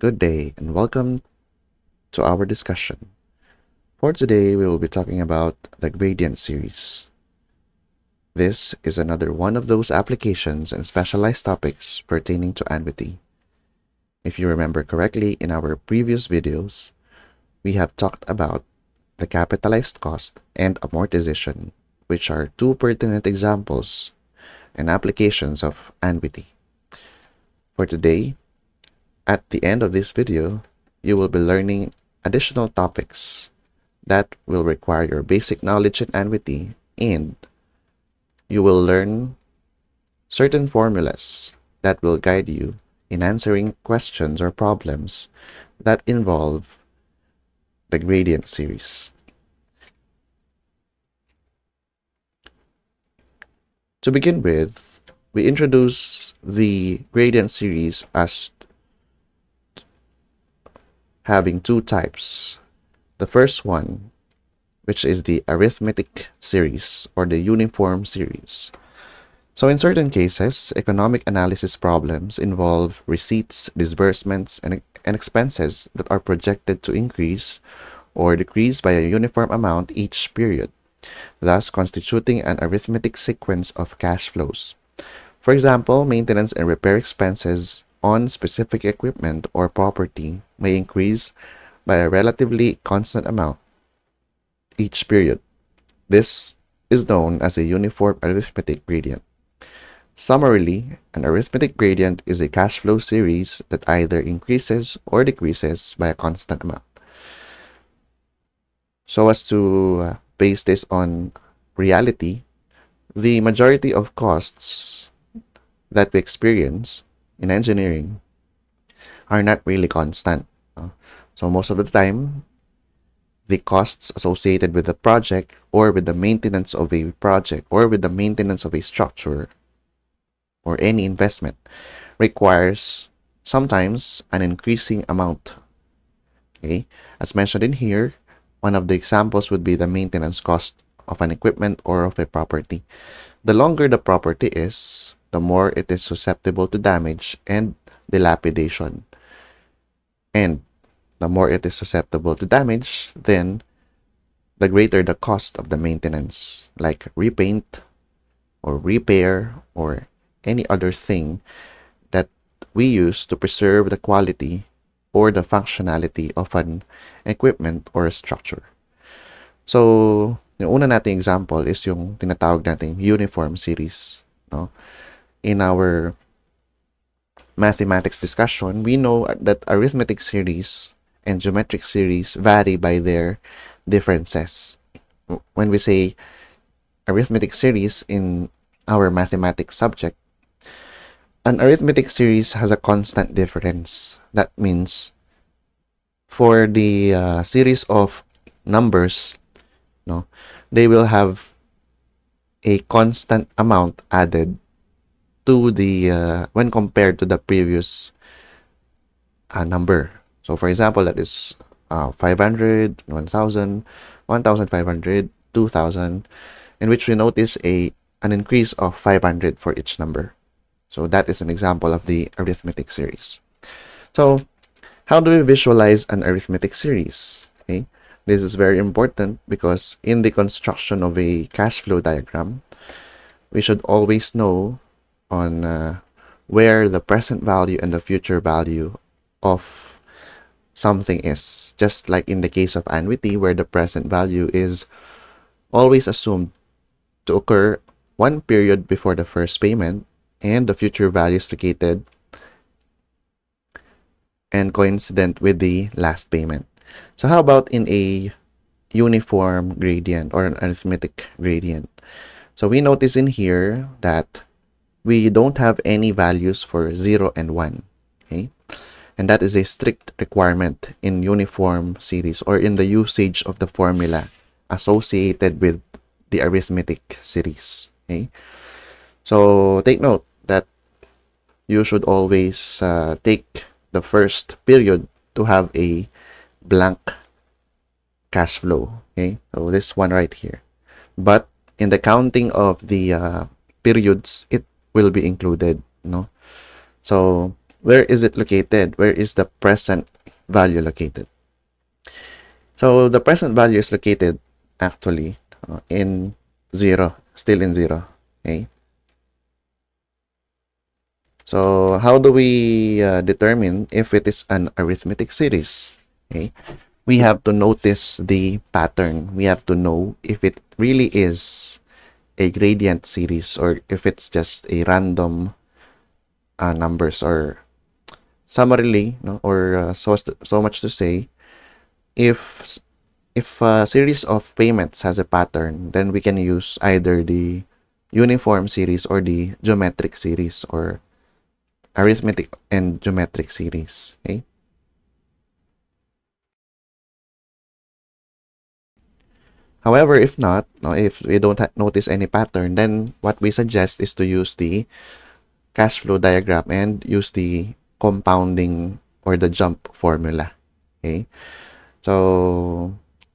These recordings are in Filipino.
Good day and welcome to our discussion. For today, we will be talking about the gradient series. This is another one of those applications and specialized topics pertaining to annuity. If you remember correctly, in our previous videos, we have talked about the capitalized cost and amortization, which are two pertinent examples and applications of annuity. For today, at the end of this video, you will be learning additional topics that will require your basic knowledge in annuity, and you will learn certain formulas that will guide you in answering questions or problems that involve the gradient series. To begin with, we introduce the gradient series as having two types. The first one, which is the arithmetic series or the uniform series. So in certain cases, economic analysis problems involve receipts, disbursements, and expenses that are projected to increase or decrease by a uniform amount each period, thus constituting an arithmetic sequence of cash flows. For example, maintenance and repair expenses on specific equipment or property may increase by a relatively constant amount each period. This is known as a uniform arithmetic gradient. Summarily, an arithmetic gradient is a cash flow series that either increases or decreases by a constant amount. So as to base this on reality, the majority of costs that we experience in engineering are not really constant. So most of the time, the costs associated with the project or with the maintenance of a project or with the maintenance of a structure or any investment requires sometimes an increasing amount. Okay, as mentioned in here, one of the examples would be the maintenance cost of an equipment or of a property. The longer the property is, the more it is susceptible to damage and dilapidation. And the more it is susceptible to damage, then the greater the cost of the maintenance, like repaint or repair or any other thing that we use to preserve the quality or the functionality of an equipment or a structure. So, yung una nating example is yung tinatawag nating uniform series. No? In our mathematics discussion, we know that arithmetic series and geometric series vary by their differences. When we say arithmetic series in our mathematics subject, an arithmetic series has a constant difference. That means for the series of numbers, no, they will have a constant amount added to the when compared to the previous number. So for example, that is 500, 1000, 1500, 2000, in which we notice an increase of 500 for each number. So that is an example of the arithmetic series. So how do we visualize an arithmetic series? Okay, this is very important because in the construction of a cash flow diagram, we should always know on where the present value and the future value of something is. Just like in the case of annuity, where the present value is always assumed to occur one period before the first payment, and the future value is located and coincident with the last payment. So how about in a uniform gradient or an arithmetic gradient? So we notice in here that we don't have any values for 0 and 1. Okay? And that is a strict requirement in uniform series or in the usage of the formula associated with the arithmetic series. Okay? So take note that you should always take the first period to have a blank cash flow. Okay, so this one right here. But in the counting of the periods, it will be included. No, so Where is it located? Where is the present value located? So the present value is located actually in 0, still in 0. Okay. So how do we determine if it is an arithmetic series? Okay. We have to notice the pattern. We have to know if it really is a gradient series or if it's just a random numbers, or summarily, no, or so much to say, if a series of payments has a pattern, then we can use either the uniform series or the geometric series, or arithmetic and geometric series. Okay. However, if not, no, if we don't notice any pattern, then what we suggest is to use the cash flow diagram and use the compounding or the jump formula. Okay. So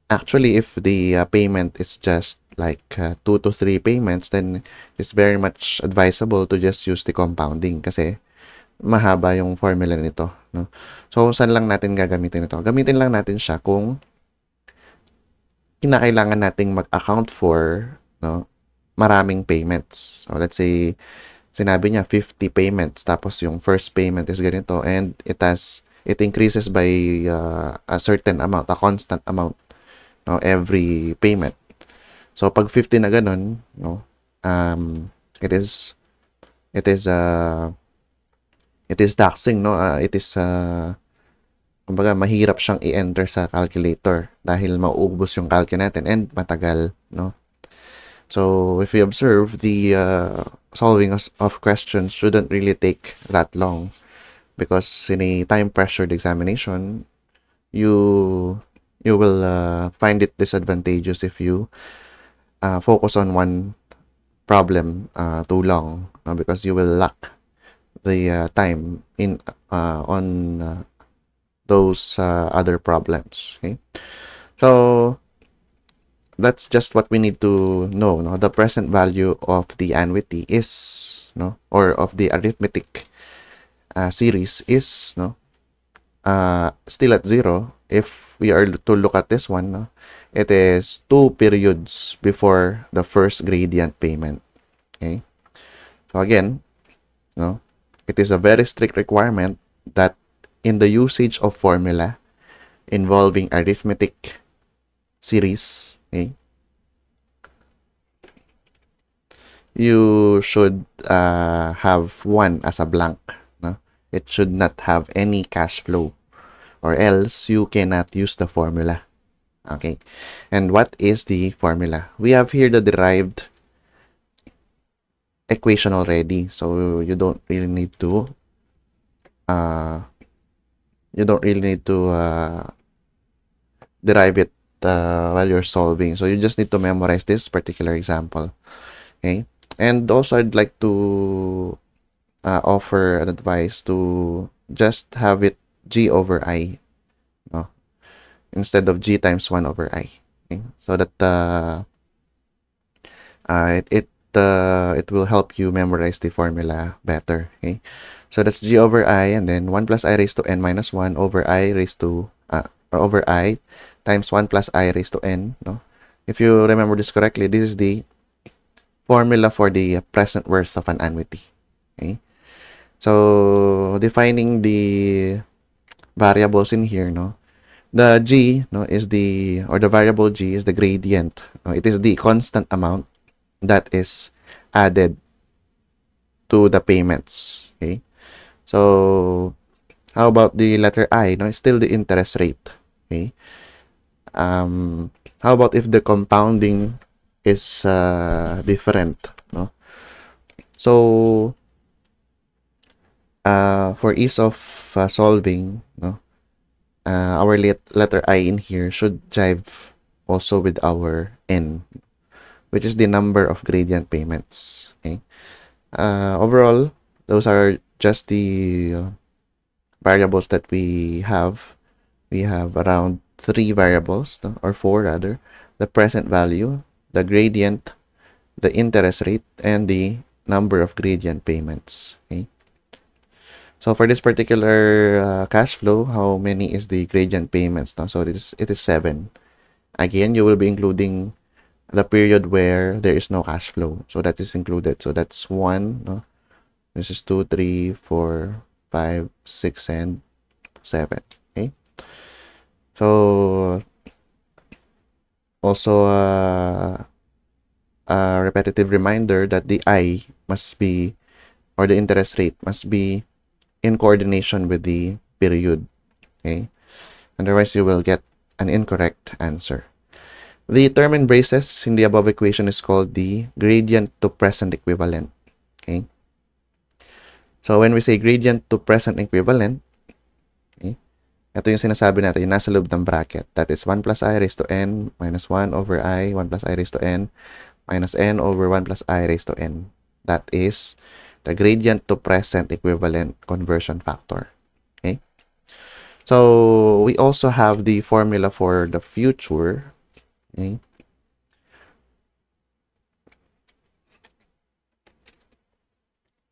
actually, if the payment is just like 2 to 3 payments, then it's very much advisable to just use the compounding kasi mahaba yung formula nito, no? So, saan lang natin gagamitin ito? Gamitin lang natin siya kung kinakailangan nating mag-account for, no, maraming payments. So, let's say, sinabi niya 50 payments, tapos yung first payment is ganito, and it increases by a certain amount, a constant amount, no, every payment. So, pag 50 na ganun, no, it is taxing, no? Kumbaga, mahirap siyang i-enter sa calculator dahil mauubos yung calc natin and matagal, no? So, if we observe, the solving of questions shouldn't really take that long because in a time-pressured examination, you will find it disadvantageous if you focus on one problem too long, because you will lack the time in on those other problems. Okay, so that's just what we need to know. No, the present value of the annuity is, no, or of the arithmetic series is, no, still at 0. If we are to look at this one, no, it is 2 periods before the first gradient payment. Okay, so again, no, it is a very strict requirement that in the usage of formula involving arithmetic series, okay, you should have 1 as a blank. No? It should not have any cash flow, or else you cannot use the formula. Okay, and what is the formula? We have here the derived equation already, so you don't really need to derive it while you're solving. So you just need to memorize this particular example. Okay, and also I'd like to offer an advice to just have it g over I, no, instead of g times 1 over I. Okay? So that it will help you memorize the formula better. Okay, so that's g over I, and then 1 plus I raised to n minus 1 over I raised to or over I times 1 plus I raised to n. No, if you remember this correctly, this is the formula for the present worth of an annuity. Okay, so defining the variables in here, no, the g, no, is the, or the variable g is the gradient. No? It is the constant amount that is added to the payments. Okay, so how about the letter I? No, it's still the interest rate. Okay, how about if the compounding is different? No, so for ease of solving, no, our letter I in here should jive also with our n, which is the number of gradient payments. Okay, overall, those are just the variables that we have. We have around 3 variables, no? Or 4 rather: the present value, the gradient, the interest rate, and the number of gradient payments. Okay, So for this particular cash flow, how many is the gradient payments? No? So it is 7. Again, you will be including the period where there is no cash flow. So that is included. So that's 1. No? This is 2, 3, 4, 5, 6, and 7. Okay. So also a repetitive reminder that the I must be, or the interest rate must be in coordination with the period. Okay. Otherwise, you will get an incorrect answer. The term in braces in the above equation is called the gradient to present equivalent. Okay. So when we say gradient to present equivalent, okay, ito yung sinasabi natin, yung nasa loob ng bracket. That is 1 plus I raised to n minus 1 over I, 1 plus I raised to n minus n over 1 plus I raised to n. That is the gradient to present equivalent conversion factor. Okay. So we also have the formula for the future. Okay.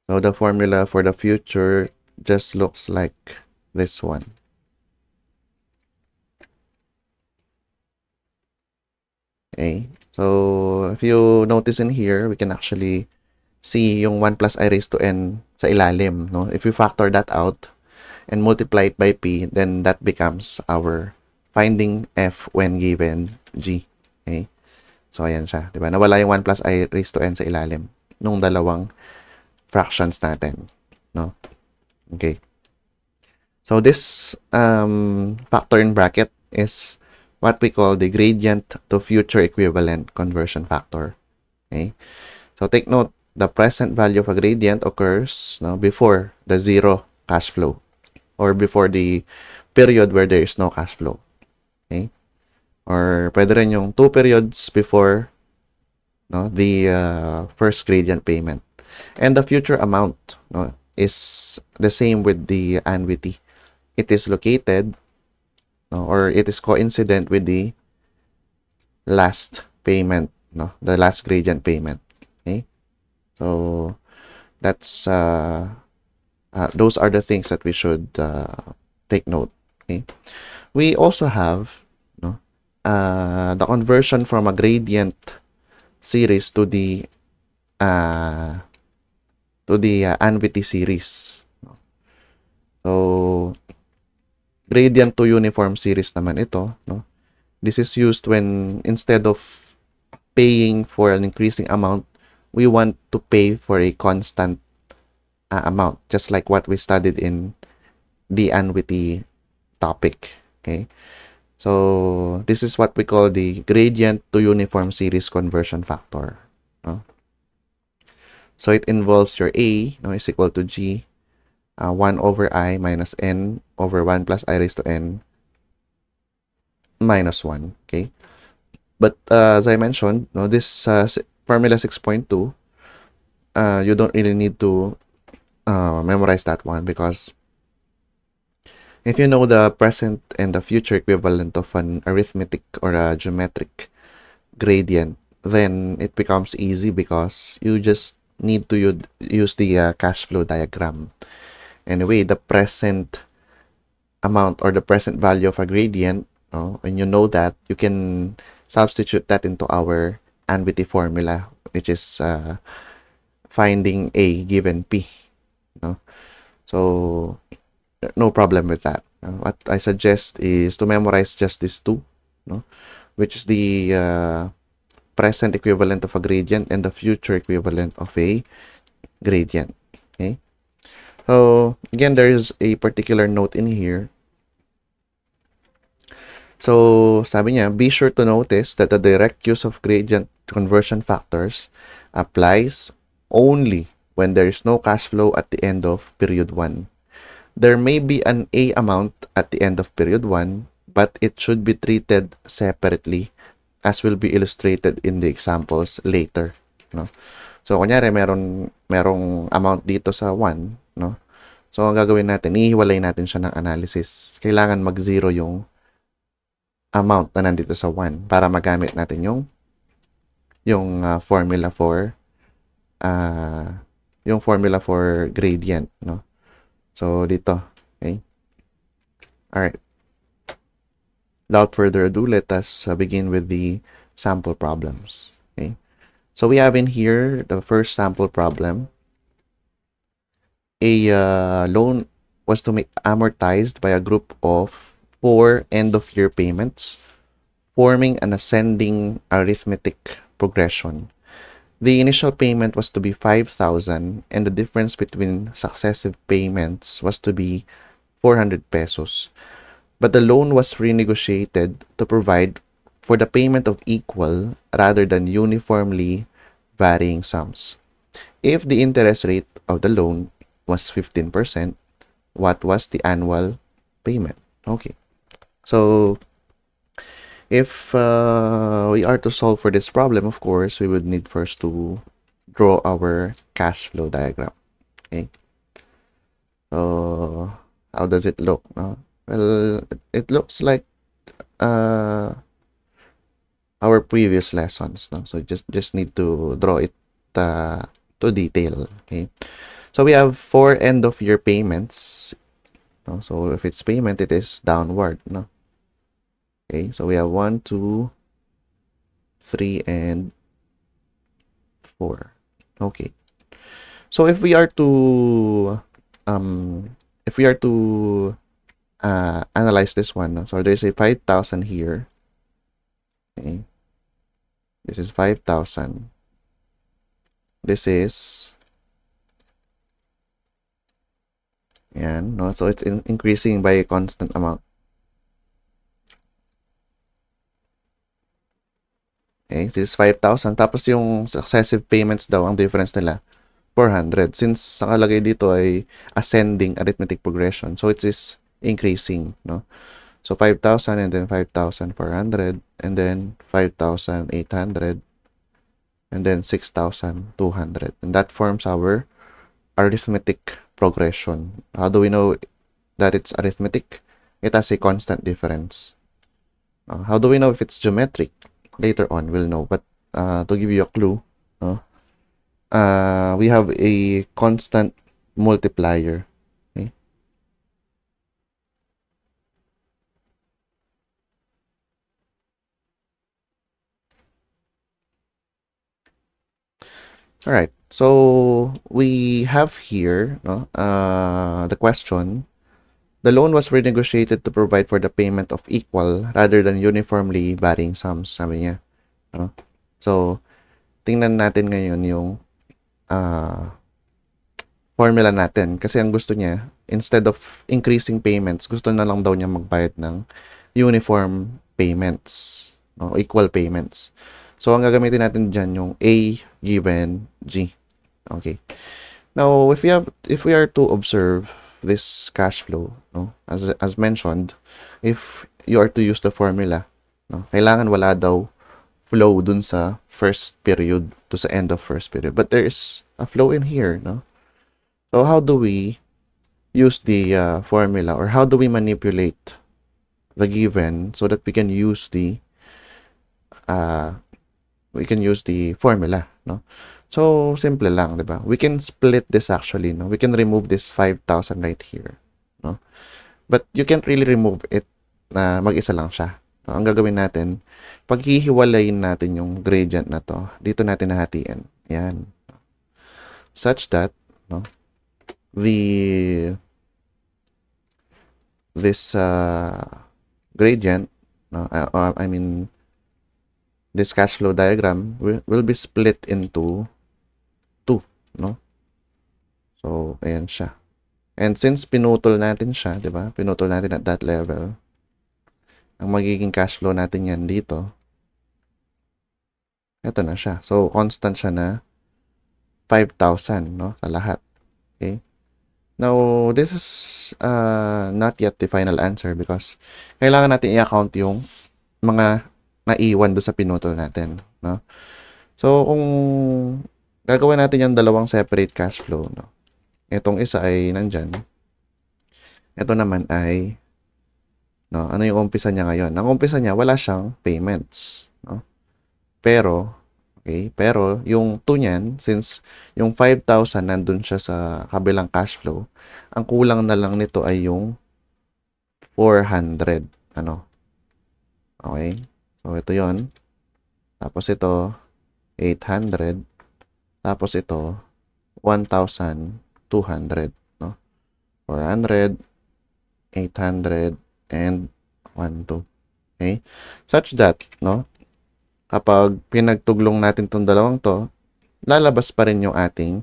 So the formula for the future just looks like this one. Okay. So if you notice in here, we can actually see yung 1 plus I raised to n sa ilalim. No? If we factor that out and multiply it by p, then that becomes our finding f when given g. Okay. So ayan siya. Diba? Nawala yung 1 plus I raised to n sa ilalim nung dalawang fractions natin. No? Okay. So this factor in bracket is what we call the gradient to future equivalent conversion factor. Okay. So take note, the present value of a gradient occurs, no, before the zero cash flow or before the period where there is no cash flow. Okay. Or pwede rin yung 2 periods before, no, the first gradient payment. And the future amount, no, is the same with the annuity. It is located, no, or it is coincident with the last payment, no, the last gradient payment. Okay. So that's those are the things that we should take note. Okay. We also have, no, the conversion from a gradient series to the annuity series. So gradient to uniform series naman ito. No? This is used when instead of paying for an increasing amount, we want to pay for a constant amount, just like what we studied in the annuity topic. Okay, so this is what we call the gradient to uniform series conversion factor. No? So it involves your A, no, is equal to G, 1 over I minus N over 1 plus I raised to N minus 1. Okay, but as I mentioned, no, this formula 6.2, you don't really need to memorize that one, because if you know the present and the future equivalent of an arithmetic or a geometric gradient, then it becomes easy, because you just need to use the cash flow diagram. Anyway, the present amount or the present value of a gradient, when you know that, you can substitute that into our annuity formula, which is finding A given P. No? So no problem with that. What I suggest is to memorize just these two, no? Which is the present equivalent of a gradient and the future equivalent of a gradient. Okay. So again, there is a particular note in here. So sabi niya, be sure to notice that the direct use of gradient conversion factors applies only when there is no cash flow at the end of period 1. There may be an A amount at the end of period 1, but it should be treated separately, as will be illustrated in the examples later. No? So, kunyari, merong amount dito sa 1. No? So, ang gagawin natin, ihiwalay natin siya ng analysis. Kailangan mag-zero yung amount na nandito sa 1 para magamit natin yung formula for gradient. No? So, dito. Okay? Alright. Without further ado, let us begin with the sample problems. Okay? So, we have in here the first sample problem. A loan was to be amortized by a group of 4 end-of-year payments, forming an ascending arithmetic progression. The initial payment was to be 5,000 and the difference between successive payments was to be 400 pesos. But the loan was renegotiated to provide for the payment of equal rather than uniformly varying sums. If the interest rate of the loan was 15%, what was the annual payment? Okay. So, if we are to solve for this problem, of course, we would need first to draw our cash flow diagram. Okay. So, how does it look? Well, it looks like our previous lessons. No? So, just need to draw it to detail. Okay. So, we have 4 end-of-year payments. No? So, if it's payment, it is downward. No? Okay, so we have 1, 2, 3, and 4. Okay. So if we are to analyze this one, no? So there's a 5,000 here. Okay. This is 5,000. This is yan, no? So it's increasing by a constant amount. Okay, this is 5,000. Tapos yung successive payments daw, ang difference nila, 400. Since nakalagay dito ay ascending arithmetic progression. So it is increasing, no? So 5,000 and then 5,400 and then 5,800 and then 6,200. And that forms our arithmetic progression. How do we know that it's arithmetic? It has a constant difference. How do we know if it's geometric? Later on, we'll know. But to give you a clue, we have a constant multiplier. Okay? All right. So we have here the question. The loan was renegotiated to provide for the payment of equal rather than uniformly varying sums, sabi niya. So, tingnan natin ngayon yung formula natin. Kasi ang gusto niya, instead of increasing payments, gusto na lang daw niya magbayad ng uniform payments, equal payments. So, ang gagamitin natin dyan yung A given G. Okay. Now, if we are to observe this cash flow, as mentioned, if you are to use the formula, kailangan wala daw flow dun sa first period to sa end of first period. But there's a flow in here, So how do we use the formula, or how do we manipulate the given so that we can use the formula, So, simple lang, diba? We can split this actually, We can remove this 5,000 right here, But you can't really remove it na mag-isa lang siya. Ang gagawin natin, paghihiwalayin natin yung gradient na to, dito natin nahatiin. Yan. Such that, this gradient, this cash flow diagram will be split into 2, So, ayan siya. And since pinutol natin siya, di ba? Pinutol natin at that level. Ang magiging cash flow natin yan dito. Ito na siya. So, constant siya na 5,000, sa lahat. Okay? Now, this is not yet the final answer because kailangan natin i-account yung mga naiwan do sa pinutol natin, So, kung gagawin natin yung dalawang separate cash flow, Itong isa ay nandyan. Ito naman ay, ano yung umpisa niya ngayon? Ang umpisa niya, wala siyang payments, Pero, Okay? Pero yung 2 niyan, since yung 5,000 nandun siya sa kabilang cash flow, ang kulang na lang nito ay yung 400. Ano? Okay? So, ito yon. Tapos ito, 800. Tapos ito, 1,200. No? 400, 800, and 1,200. Okay? Such that, no? Kapag pinagtuglong natin itong dalawang to, lalabas pa rin yung ating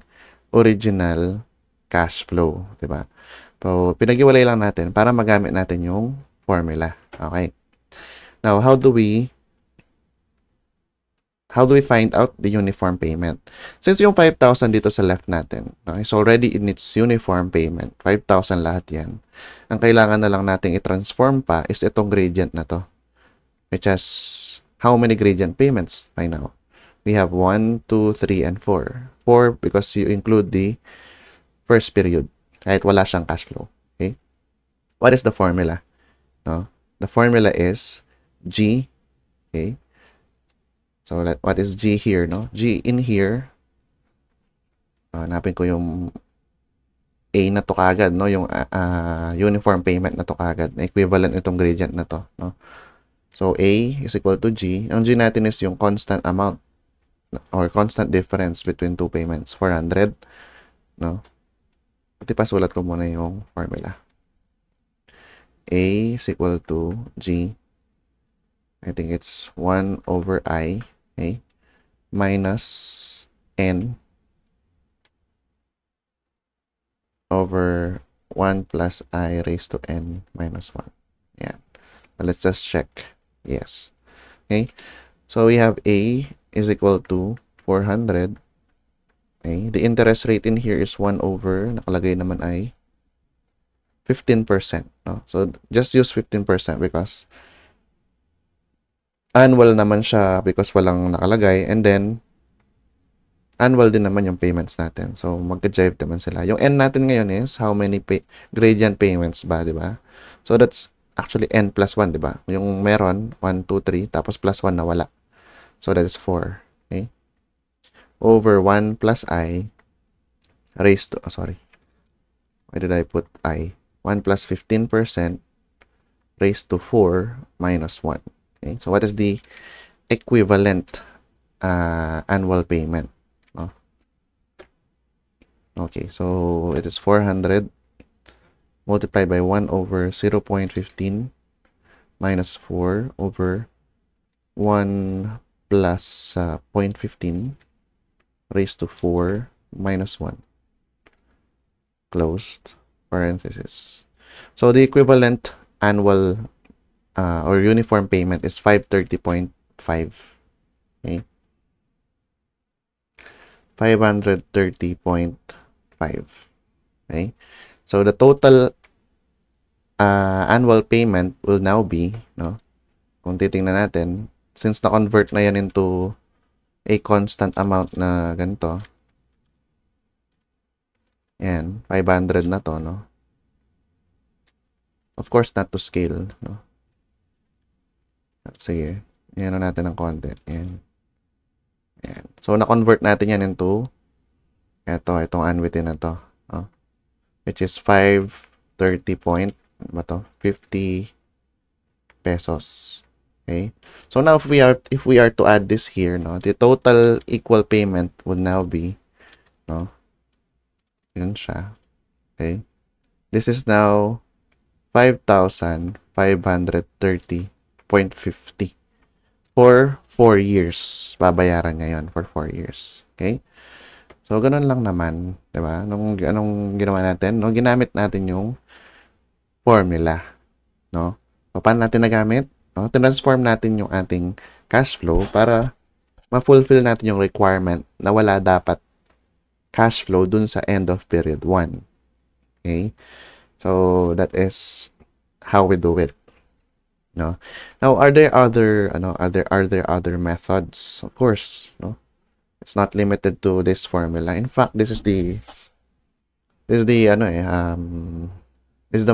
original cash flow, 'di ba? So, pinag-iwalay lang natin para magamit natin yung formula. Okay. Now, how do we find out the uniform payment? Since yung 5,000 dito sa left natin, okay, so already in its uniform payment, 5,000 lahat yan. Ang kailangan na lang nating i-transform pa is itong gradient na to, which has how many gradient payments by now? We have 1, 2, 3, and 4. 4 because you include the first period. Kahit wala siyang cash flow. Okay? What is the formula? No? The formula is G. Okay? So, what is G here? No? G in here. Hanapin ko yung A na to kagad. No? Yung uniform payment na to kagad. Equivalent itong gradient na to. No? So, A is equal to G. Ang G natin is yung constant amount or constant difference between two payments. 400. No? Pati pa sulat ko muna yung formula. A is equal to G. I think it's 1 over I. Okay? Minus N over 1 plus I raised to N minus 1. Yeah. So let's just check. Yes. Okay? So we have A is equal to 400. Okay? The interest rate in here is 1 over, nakalagay naman ay 15%. No? So just use 15% because annual naman siya because walang nakalagay, and then annual din naman yung payments natin. So magka-jive naman sila. Yung N natin ngayon is how many gradient payments ba, di ba? So that's actually N plus 1, di ba? Yung meron, 1, 2, 3, tapos plus 1 na wala. So that is 4. Okay? Over 1 plus I raised to, sorry. Why did I put I? 1 plus 15% raised to 4 minus 1. Okay? So what is the equivalent annual payment? Oh. Okay, so it is 400 multiplied by 1 over 0.15 minus 4 over 1 plus 0.15 raised to 4 minus 1. Closed parenthesis. So the equivalent annual or uniform payment is 530.5. Okay. 530.5. Okay. So the total annual payment will now be, no? Kung titingnan natin, since na-convert na yan into a constant amount na ganito, yan, 500 na to, no? Of course, not to scale, no? Sige, yan na natin ng konti. Yan. Yan. So, na-convert natin yan into itong annuity na to, no? Which is 530 ba to? 50 pesos. Okay? So now if we are to add this here, no, the total equal payment would now be, no, yun siya. Okay? This is now 5,530.50 for 4 years. Babayaran niya yun for 4 years. Okay? So, ganun lang naman, 'di ba? Anong ginawa natin? No, ginamit natin yung formula, no? So, paano natin nagamit? No? Transform natin yung ating cash flow para ma-fulfill natin yung requirement na wala dapat cash flow dun sa end of period 1. Okay? So, that is how we do it. No? Now, are there other methods? Of course, no? It's not limited to this formula. In fact, this is the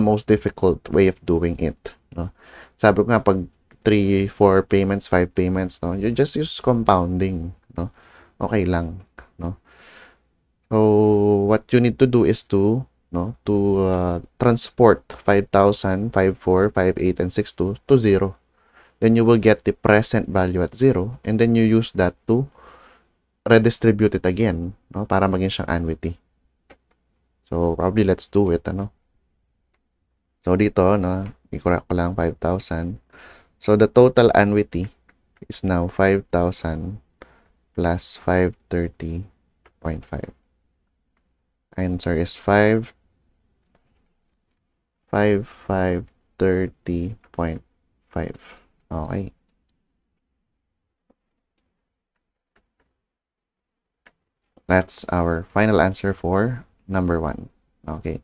most difficult way of doing it, no? Sabi ko nga pag 3, 4 payments, 5 payments, no, you just use compounding, no? Okay lang, no? So, what you need to do is to, no, to transport 5,000, 54, 58, and 62 to 0. Then you will get the present value at 0, and then you use that to redistribute it again, no, para maging siyang annuity. So, probably let's do it, ano? So, dito, no, i-correct ko lang 5,000. So, the total annuity is now 5,000 plus 530.5. Answer is 5,530.5. Okay. That's our final answer for number 1. Okay.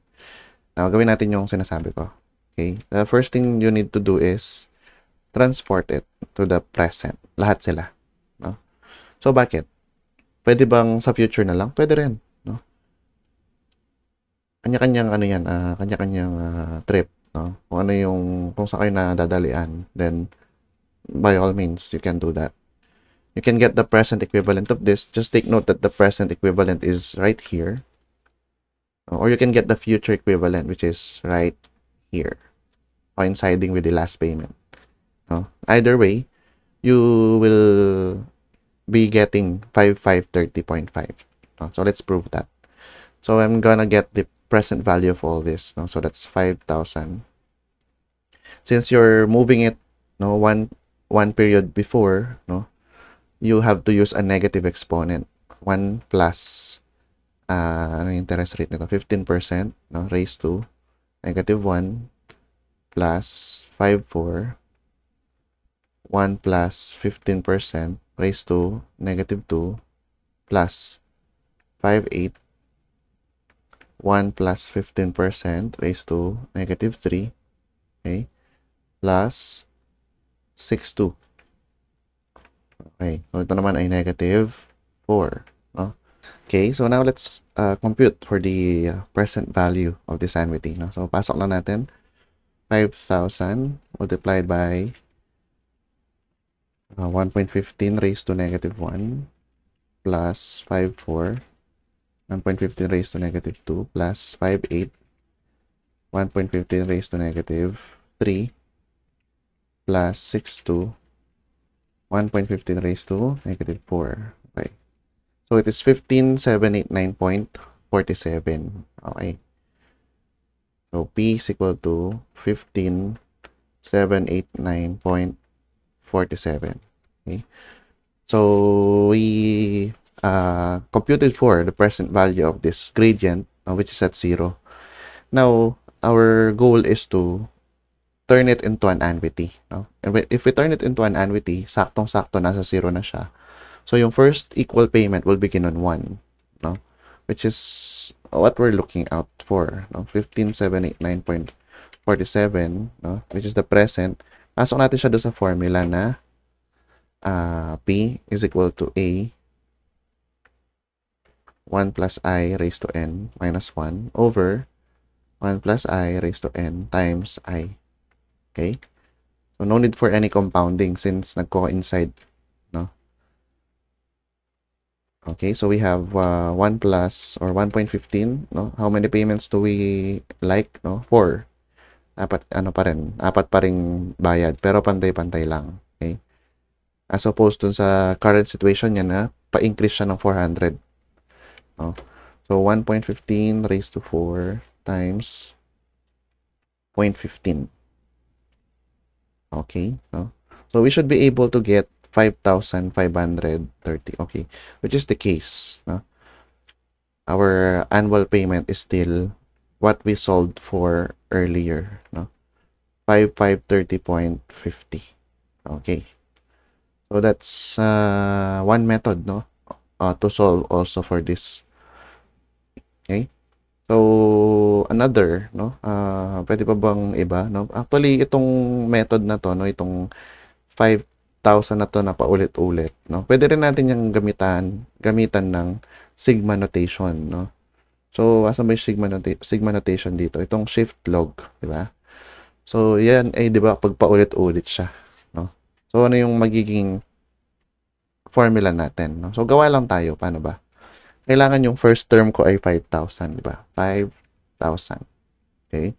Now, gawin natin yung sinasabi ko. Okay. The first thing you need to do is transport it to the present. Lahat sila. No? So, bakit? Pwede bang sa future na lang? Pwede rin. No? Kanya-kanyang ano yan, kanya-kanyang trip. No? Kung sa kayo na dadalian, then by all means, you can do that. You can get the present equivalent of this. Just take note that the present equivalent is right here. Or you can get the future equivalent, which is right here, coinciding with the last payment. No? Either way, you will be getting 5,530.5. No? So let's prove that. So I'm gonna get the present value of all this. No? So that's 5,000. Since you're moving it, no, one period before, no, you have to use a negative exponent. 1 plus ano yung interest rate nito? 15%, no, raised to negative 1 plus 5,4, 1 plus 15% raised to negative 2 plus 5,8, 1 plus 15% raised to negative 3, okay, plus 6,2. Okay, so ito naman ay negative 4, no? Okay, so now let's compute for the present value of this annuity, no? So pasok lang natin 5,000 multiplied by 1.15 raised to negative 1 plus 5,4, 1.15 raised to negative 2 plus 5,8, 1.15 raised to negative 3 plus 6,2, 1.15 raised to negative 4. Okay. So it is 15,789.47. Okay. So P is equal to 15,789.47. Okay. So we computed for the present value of this gradient, which is at 0. Now, our goal is to turn it into an annuity. No? And if we turn it into an annuity, saktong-sakto nasa 0 na siya. So yung first equal payment will begin on 1, no? Which is what we're looking out for, no? 15,789.47, no? Which is the present. Pasok natin siya doon sa formula na P is equal to A 1 plus I raised to N minus 1 over 1 plus I raised to N times I. Okay? So, no need for any compounding since nag-coincide, no? Okay, so we have 1 plus or 1.15, no? How many payments do we like, no? 4. Apat pa ring bayad, pero pantay-pantay lang. Okay? As opposed dun sa current situation niya na pa-increase siya ng 400. No? So, 1.15 raised to 4 times 0.15. Okay, no? So we should be able to get 5,530. Okay, which is the case. No? Our annual payment is still what we solved for earlier. No? 5,530.50. Okay. So that's one method, no, to solve also for this. Okay. So another, no, pwede pa bang iba, no? Actually, itong method na to, no, itong 5,000 na to na paulit-ulit, no? Pwede rin natin yung gamitan ng sigma notation, no? So, asa ba yung sigma notation dito? Itong shift log, di ba? So, yan ay, di ba, pag paulit-ulit siya, no? So, ano yung magiging formula natin, no? So, gawa lang tayo. Paano ba? Kailangan yung first term ko ay 5,000, di ba? 5,000. Okay?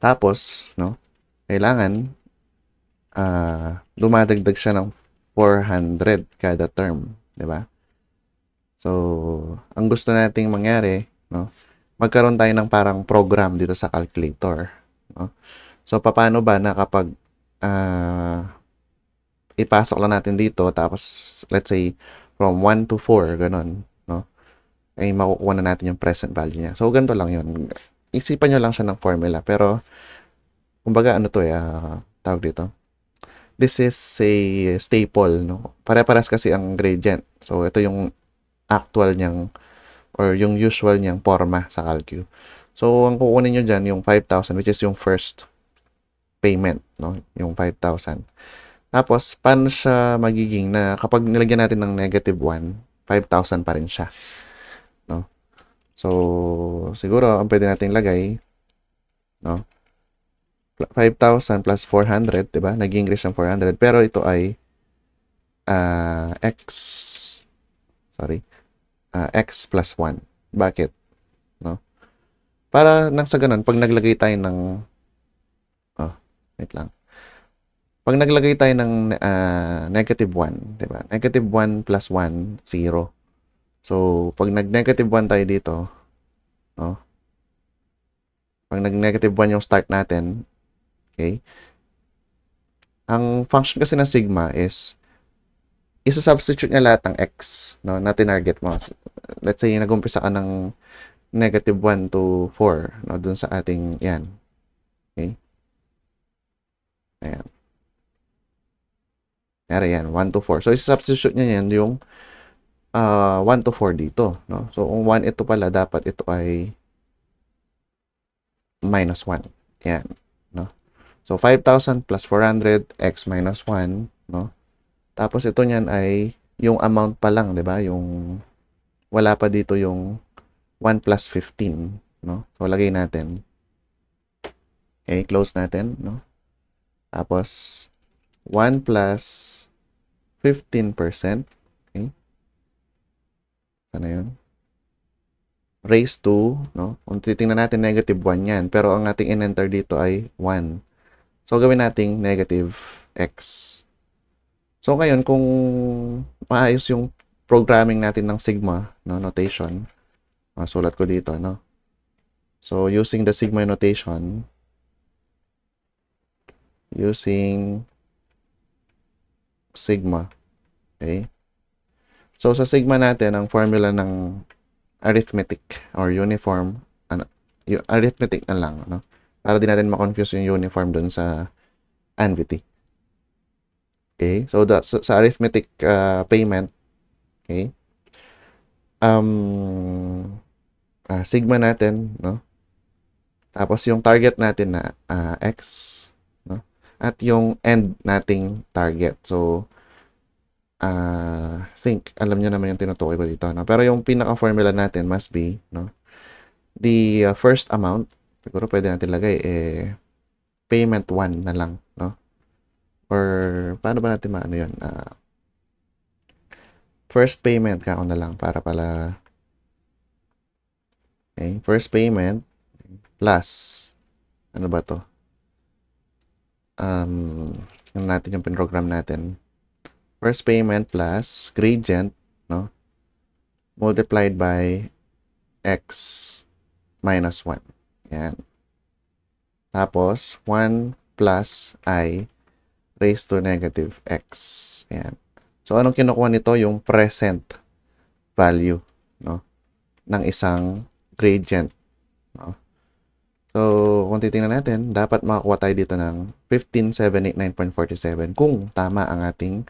Tapos, no? Kailangan dumadagdag siya ng 400 kada term, di ba? So, ang gusto nating mangyari, no? Magkaroon tayo ng parang program dito sa calculator, no? So, paano ba na kapag ipasok lang natin dito, tapos, let's say, from 1 to 4, ganun, no? Ay makukuha na natin yung present value niya. So, ganito lang yun. Isipan nyo lang siya ng formula. Pero, kumbaga, ano to tawag dito. This is a staple, no? Pare-paras kasi ang gradient. So, ito yung actual niyang or yung usual niyang forma sa calcu. So, ang kukunin nyo dyan, yung 5,000, which is yung first payment, no? Yung 5,000. Tapos, paano siya magiging na kapag nilagyan natin ng negative 1, 5,000 pa rin siya, no? So, siguro, ang pwede natin lagay, no? 5,000 plus 400, diba? Nag-increase ng 400. Pero ito ay x plus 1. Bakit? No? Para nang sa ganun, pag naglagay tayo ng wait lang. Pag naglagay tayo ng negative 1, diba? Negative 1 plus 1, 0. So, pag nag-negative 1 tayo dito, no? Pag nag-negative 1 yung start natin, okay? Ang function kasi ng sigma is isa-substitute niya lahat ng x, no, na tinarget mo. Let's say, nag-umpisa ka ng negative 1 to 4, no, dun sa ating, yan. Okay? Ayan. Yan, 1 to 4. So, isa-substitute niya yan yung 1 to 4 dito, no? So, kung 1 ito pala, dapat ito ay minus 1. Yan, no? So, 5,000 plus 400, x minus 1, no? Tapos, ito niyan ay yung amount pa lang, di ba? Yung wala pa dito yung 1 plus 15, no? So, lagay natin. Okay, close natin, no? Tapos, 1 plus 15%. Okay? Ano yun? Raised to, no? Kung titingnan natin, negative 1 yan. Pero ang ating in-enter dito ay 1. So, gawin nating negative x. So, ngayon, kung maayos yung programming natin ng sigma, no, notation, masulat ko dito, no? So, using the sigma notation, using sigma, okay? So, sa sigma natin, ang formula ng arithmetic or uniform, arithmetic na lang, no? Para di natin ma-confuse yung uniform dun sa anvity. Okay? So, sa arithmetic payment, okay? Sigma natin, no? Tapos, yung target natin na x, no? At yung end nating target. So, think, alam nyo naman yung tinutukoy ko dito, no? Pero yung pinaka-formula natin must be, no? The first amount, siguro pwede natin lagay, payment 1 na lang, no? Or, paano ba natin maano yun? First payment, kako na lang, para pala, okay? First payment, plus, ano ba to? Ano natin yung pinrogram natin? First payment plus gradient, no? Multiplied by x minus 1. Yan. Tapos, 1 plus I raised to negative x. Yan. So, anong kinukuha nito? Yung present value, no? Ng isang gradient, no? So, kung titingnan natin, dapat makakuha tayo dito ng 15,789.47 kung tama ang ating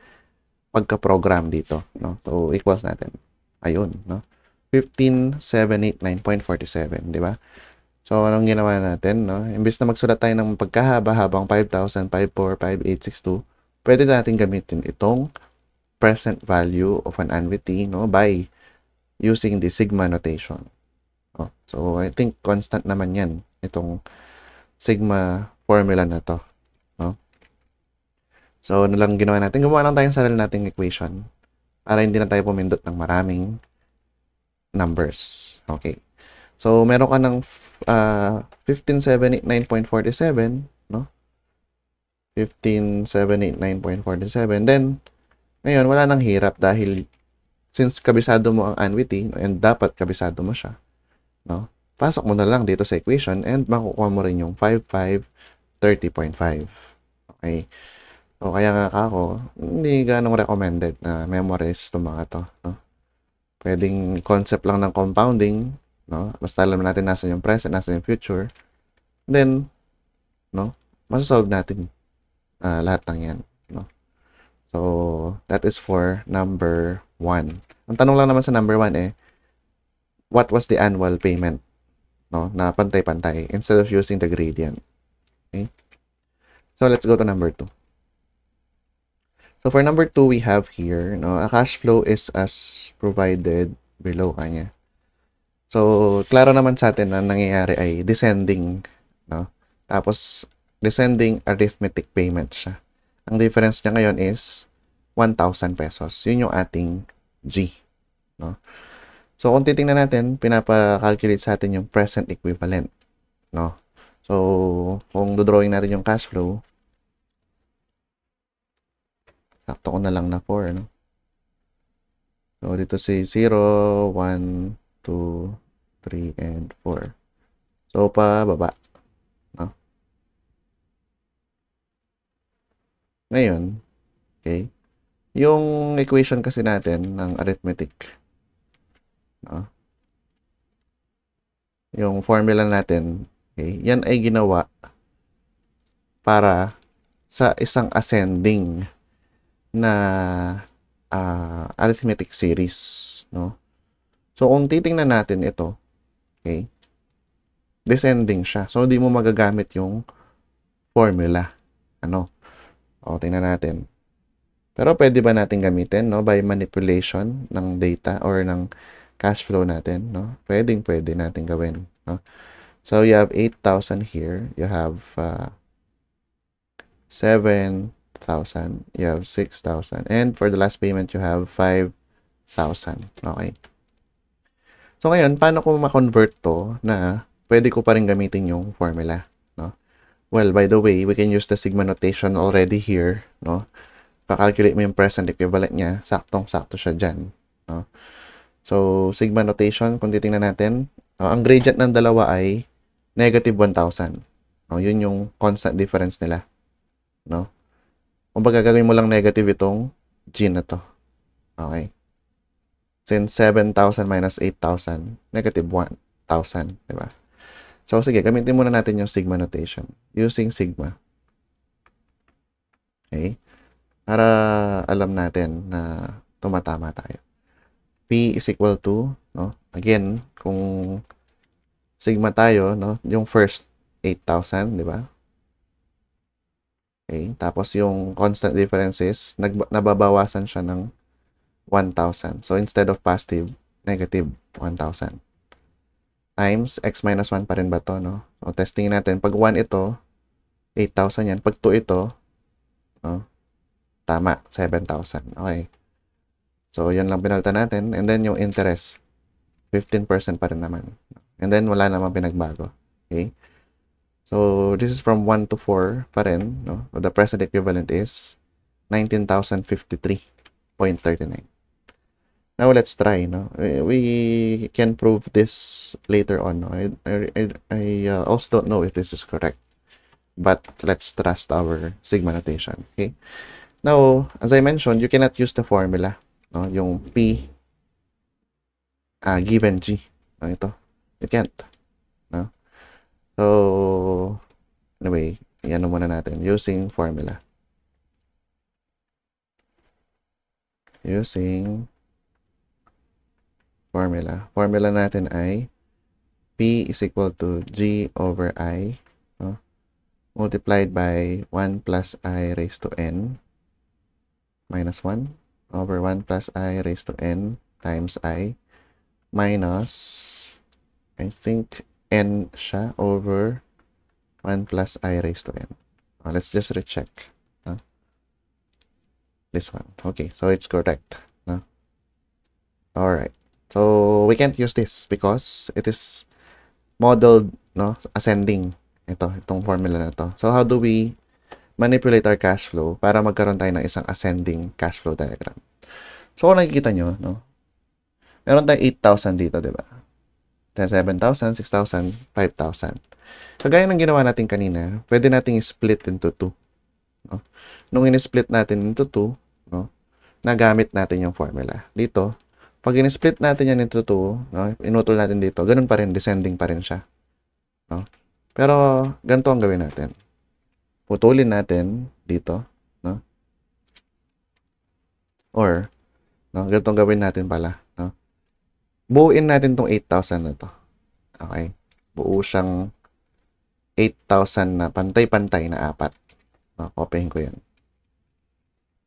pagka-program dito, no? So, equals natin. Ayun, no? 15,789.47, di ba? So, anong ginawa natin, no? Imbes na magsulat tayo ng pagkahaba-habang 5,000, 54, 5862, pwede natin gamitin itong present value of an anvity, no? By using the sigma notation. Oh, so, I think constant naman yan, itong sigma formula na to, no? So, ano lang ginawa natin? Gumawa lang tayong sarili nating equation para hindi na tayo pumindot ng maraming numbers. Okay. So, meron ka ng 15,789.47, no? 15,789.47. Then, ngayon, wala nang hirap dahil since kabisado mo ang annuity, and dapat kabisado mo siya, no? Pasok mo na lang dito sa equation and makukuha mo rin yung 5530.5. Okay. O kaya nga ako, hindi ganong recommended na memorize itong mga to, no? Pwedeng concept lang ng compounding, no? Basta alam natin nasa yung present, nasa yung future. Then, no? Masasolve natin lahat ng yan, no? So, that is for number 1. Ang tanong lang naman sa number 1 what was the annual payment, no? Na pantay-pantay instead of using the gradient. Okay? So, let's go to number 2. So, for number 2, we have here, no? A cash flow is as provided below kanya. So, klaro naman sa atin na nangyayari ay descending, no? Tapos, descending arithmetic payment siya. Ang difference niya ngayon is 1,000 pesos. Yun yung ating G, no? So, kung titingnan natin, pinapa-calculate sa atin yung present equivalent, no? So, kung dodrawing natin yung cash flow, sakto ko na lang na 4, no? So, dito si 0, 1, 2, 3, and 4. So, pababa, no? Ngayon, okay, yung equation kasi natin ng arithmetic, no? Yung formula natin, okay, yan ay ginawa para sa isang ascending na arithmetic series, no? So, kung titingnan natin ito, okay, descending siya. So, hindi mo magagamit yung formula. Ano? O, tingnan natin. Pero pwede ba natin gamitin, no? By manipulation ng data or ng cash flow natin, no? Pwede natin gawin, no? So, you have 8,000 here. You have 7,000. You have 6,000. And for the last payment, you have 5,000. Okay. So, ngayon, paano ko ma-convert to na pwede ko pa rin gamitin yung formula, no? Well, by the way, we can use the sigma notation already here, no? Pa-calculate mo yung present equivalent niya, saktong-sakto siya dyan, no? So, sigma notation, kung titingnan natin, ang gradient ng dalawa ay negative 1,000. No? Yun yung constant difference nila, no? Kung gagawin mo lang negative itong G na to. Okay. Since 7,000 minus 8,000, negative 1,000, diba? So, sige, gamitin muna natin yung sigma notation. Using sigma. Okay? Para alam natin na tumatama tayo. P is equal to, no? Again, kung sigma tayo, no? Yung first 8,000, diba? Okay? Tapos yung constant difference is nababawasan siya ng 1,000. So, instead of positive, negative 1,000. Times x minus 1 pa rin ba to, no? So, testing natin. Pag 1 ito, 8,000 yan. Pag 2 ito, no? Tama, 7,000. Okay. So, yun lang pinalitan natin. And then, yung interest, 15% pa rin naman. And then, wala namang pinagbago. Okay? So, this is from 1 to 4 pa rin, no? So, the present equivalent is 19,053.39. Now, let's try, no? We can prove this later on, no? I also don't know if this is correct. But, let's trust our sigma notation, okay? Now, as I mentioned, you cannot use the formula, no? Yung P given G. No, ito. You can't, no? So, anyway, yan muna natin. Using formula. Using formula. Formula natin ay P is equal to G over I, no? Multiplied by 1 plus I raised to N minus 1 over 1 plus I raised to N times I minus, I think, N siya over 1 plus I raised to N. Let's just recheck. This one. Okay, so it's correct. No? Alright. So, we can't use this because it is modeled, no, ascending. Itong formula na to. So, how do we manipulate our cash flow para magkaroon tayo ng isang ascending cash flow diagram? So, kung nakikita nyo, no, meron tayong 8,000 dito, di ba? 7,000, 6,000, 5,000. Kagaya ng ginawa natin kanina, pwede nating split into 2. No? Nung in-split natin into 2, no, nagamit natin yung formula. Dito, pag in-split natin yan into 2, no, inutol natin dito, ganun pa rin, descending pa rin siya. No? Pero, ganito ang gawin natin. Putulin natin dito, no? Or, no, ganito ang gawin natin pala, no? Buuin natin tong 8,000 na to. Okay? Buo siyang 8,000 na pantay-pantay na 4. No, copyhin ko yan.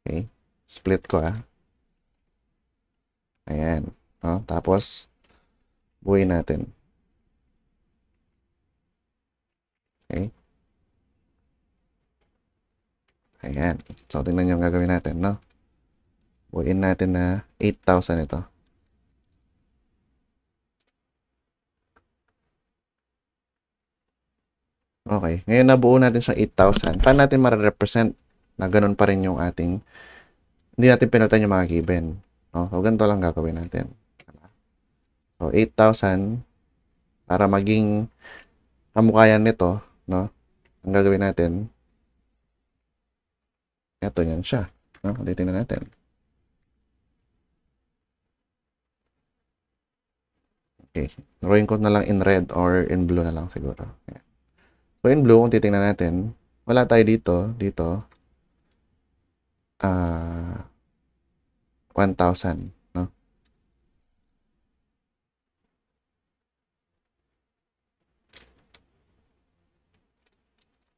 Okay? Split ko, Ayan. No? Tapos, buuin natin. Okay? Ayan. So, tingnan nyo ang gagawin natin, no? Buuin natin na 8,000 ito. Okay. Ngayon, nabuo natin siyang 8,000. Paano natin ma-represent na ganun pa rin yung ating, hindi natin pinalitan yung mga given. No? So, ganito lang gagawin natin. So, 8,000 para maging kamukayan nito, no? Ang gagawin natin, ito yan siya. No? Titingnan natin. Okay. Drawing ko na lang in red or in blue na lang siguro. Ayan. So, in blue, kung titingnan natin, wala tayo dito, 1,000, no?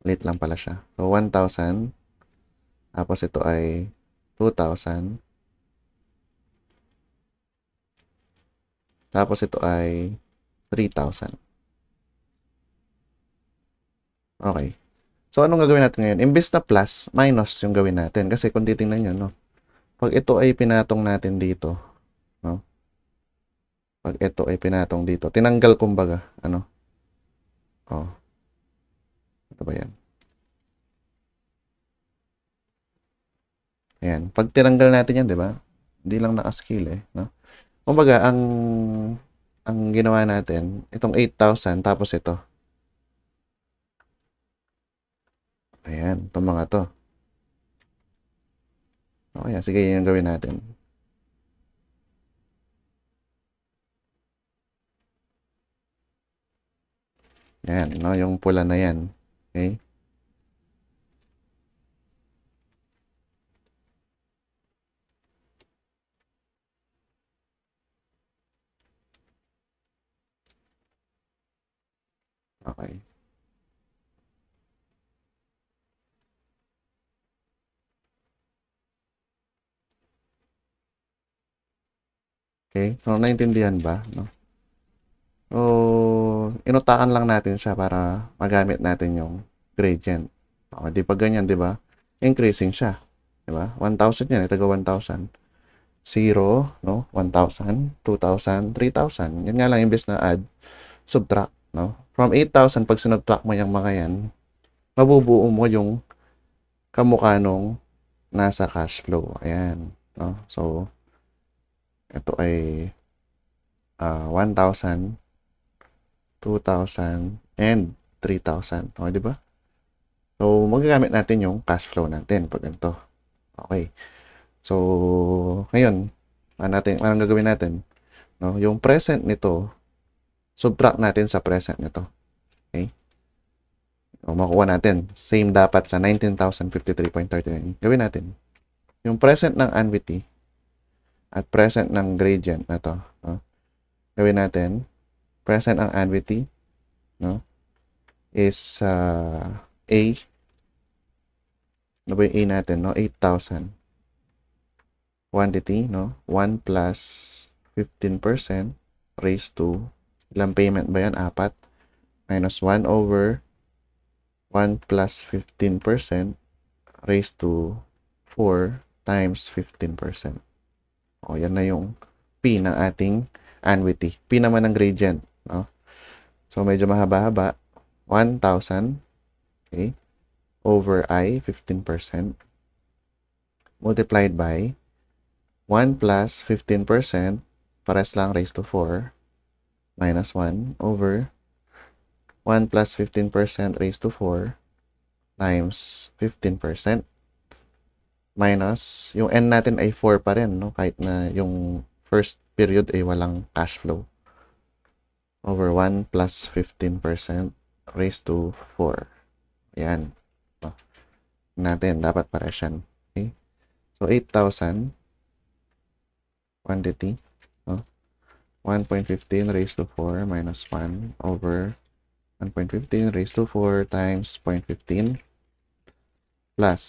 Late lang pala siya. So, 1,000. Tapos, ito ay 2,000. Tapos, ito ay 3,000. Okay. So, anong gagawin natin ngayon? Imbes na plus, minus yung gawin natin. Kasi kung titingnan nyo, no? Pag ito ay pinatong natin dito, no? Pag ito ay pinatong dito, tinanggal kumbaga, ano? Oh. Ano ba yan? Ayan. Pag tinanggal natin yan, di ba? Hindi lang naka-scale no? Kumbaga, ang ginawa natin, itong 8,000, tapos ito. Ayan, itong mga to. Okay, sige, yun yung gawin natin. Ayan, no? Yung pula na yan. Okay? Okay. Okay? So, naintindihan ba? No? So, inutakan lang natin siya para magamit natin yung gradient. Okay, di pa ganyan, di ba? Increasing siya. Di ba? 1,000 yan, itaga 1,000. 0, no? 1,000, 2,000, 3,000. Yan nga lang, imbes na add, subtract, no? From 8,000, pag sinubtract mo yung mga yan, mabubuo mo yung kamukha nung nasa cash flow. Ayan, no? So, ito ay 1,000, 2,000, and 3,000. Okay, di ba? So, magagamit natin yung cash flow natin pag ganito. Okay. So, ngayon, anong gagawin natin? No? Yung present nito, subtract natin sa present nito. Okay? O, makuha natin. Same dapat sa 19,053.39. Gawin natin. Yung present ng annuity at present ng gradient na to. No? Gawin natin. Present ang annuity, no? Is A. Ano ba yung A natin, no? 8,000. Quantity, no? 1 plus 15% raised to, ilang payment ba yan? 4. Minus 1 over 1 plus 15% raised to 4 times 15%. O, yan na yung P ng ating annuity. P naman ng gradient. No? So, medyo mahaba-haba. 1,000, okay, over I, 15%, multiplied by 1 plus 15%, pares lang raised to 4, minus 1, over 1 plus 15% raised to 4, times 15%, minus, yung N natin ay 4 pa rin, no? Kahit na yung first period ay walang cash flow. Over 1 plus 15% raised to 4. Ayan. No? Natin, dapat pares yan. Okay? So, 8,000 quantity. No? 1.15 raised to 4 minus 1 over 1.15 raised to 4 times 0.15 plus,